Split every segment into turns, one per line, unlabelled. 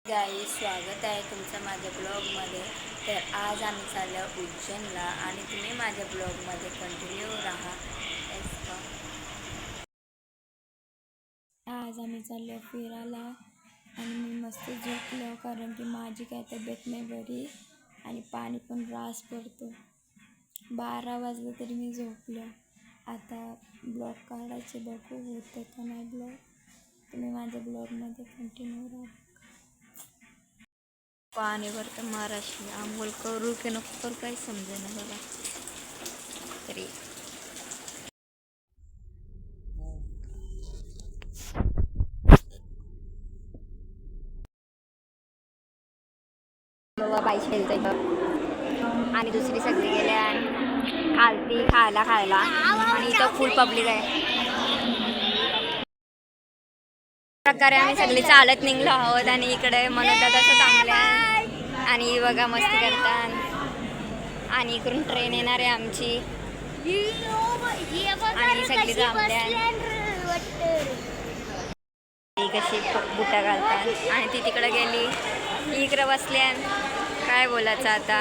गाईस, स्वागत आहे तुमचं माझ्या ब्लॉगमध्ये. तर आज आम्ही चाललो उज्जैनला आणि तुम्ही माझ्या ब्लॉगमध्ये कंटिन्यू राहा. आज आम्ही चाललो फिरायला आणि मी मस्त झोपलो कारण की माझी काय तब्येत नाही बरी आणि पाणी पण रास पडतो. 12 वाजले तरी मी झोपलो. आता ब्लॉग काढायचे, बघू होतं का नाही ब्लॉग. तुम्ही माझ्या ब्लॉगमध्ये कंटिन्यू राहा. पाणी भरतं महाराष्ट्र, आंघोळ करू की नको करू काही समजेना बघा. तरी बाई खेळतोय आणि दुसरी सगळी गेल्या खालती खायला आणि इथं फुल पब्लिक आहे. प्रकारे आम्ही सगळी चालत निघलो आहोत आणि इकडे म्हणत असं थांबल्या आणि बघा मस्ती करतात आणि इकडून ट्रेन येणार आहे आमची आणि सगळी थांबल्या कशी बुटा घालतात आणि ती तिकडे गेली, इकडे बसल्या. काय बोलायचं आता.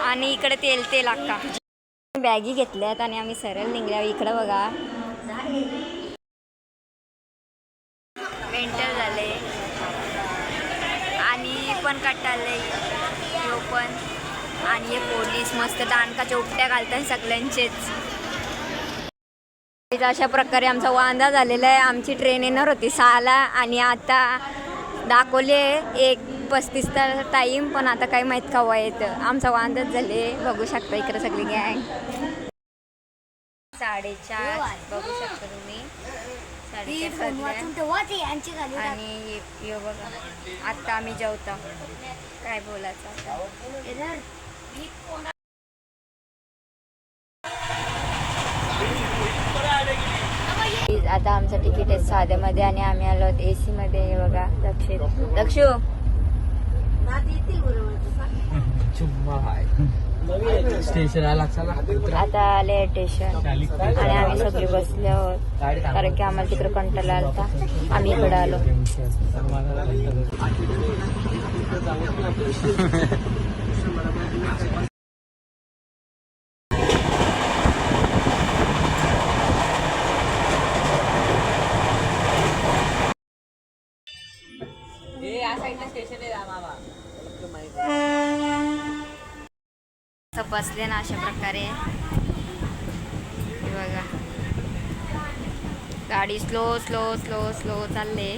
आणि इकडे तेल अक्का बॅगी घेतल्यात आणि आम्ही सरळ निघल्या. इकडं बघा मेंटल झाले आणि पण कटाले यो पण. आणि हे पोलीस मस्त दानकाच्या उपट्या घालतात सगळ्यांचेच. अशा प्रकारे आमचा वांदा झालेला आहे. आमची ट्रेन येणार होती 6ला आणि आता दाखवले 1:35चा टाईम, पण आता काही माहीत केव्हा येतं. आमचा वांदाच झाले. बघू शकता इकडे सगळी गँग 4:30 बघू शकता तुम्ही. 4:30 आणि यो बघा आता आम्ही जेवतो. काय बोलायचं आता. आता आमचं तिकीट आहे साध्यामध्ये आणि आम्ही आलो आहोत AC मध्ये. बघा दक्षू
स्टेशन
आता आले स्टेशन आणि आम्ही सगळे बसले आहोत कारण की आम्हाला तिकडे कंटाळा आलता. आम्ही इकडे आलो. बसले ना अशा प्रकारे. बघा गाडी स्लो चालले.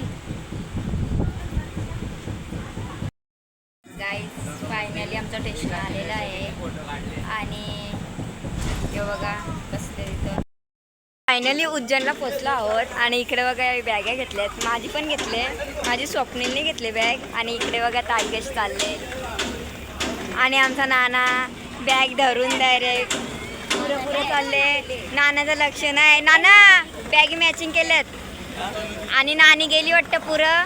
गाईस, फायनली आमचं स्टेशन आलेलं आहे आणि हे बघा बसले इथं. फायनली उज्जैनला पोचलो आहोत आणि इकडे बघा बॅगा घेतल्यात. माझी पण घेतले, माझी स्वप्नीलने घेतली बॅग. आणि इकडे बघा ताईगेश चालले आणि आमचा नाना बॅग धरून डायरेक्ट पुरं चालले. नानाचं लक्ष नाही. नाना बॅग मॅचिंग केल्यात आणि नानी गेली वाटतं पुरं.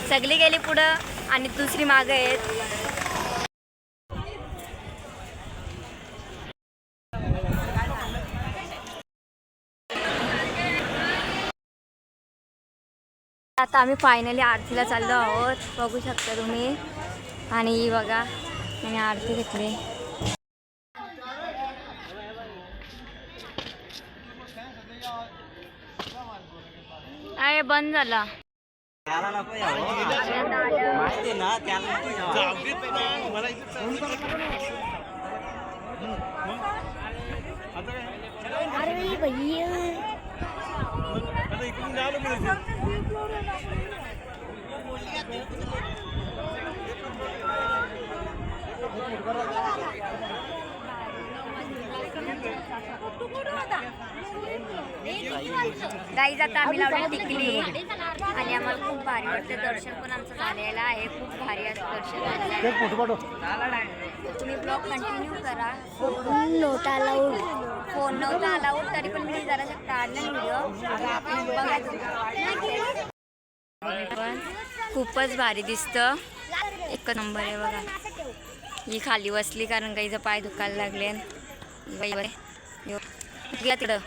सगळी गेली पुढं आणि दुसरी मागं आहेत. आता आम्ही फायनली आरतीला चाललो आहोत. बघू शकता तुम्ही. आणि बघा मी आरती घेतली. अरे बंद झाला. अरे भैया गाईज आता आम्ही लावली टिकली आणि आम्हाला खूप भारी वाटतं. दर्शन पण आमचं झालेलं आहे. खूप भारी दर्शन झालेलं आहे. तुम्ही ब्लॉग कंटिन्यू करा. फोन नव्हता अलाउड तरी पण मी जरा काढला व्हिडिओ बघा. पण खूपच भारी दिसतं. एक नंबर आहे बघा. ही खाली बसली कारण गाईचा पाय दुखायला लागले. तिकडं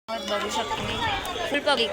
बघू शकतो मी फुल पब्लिक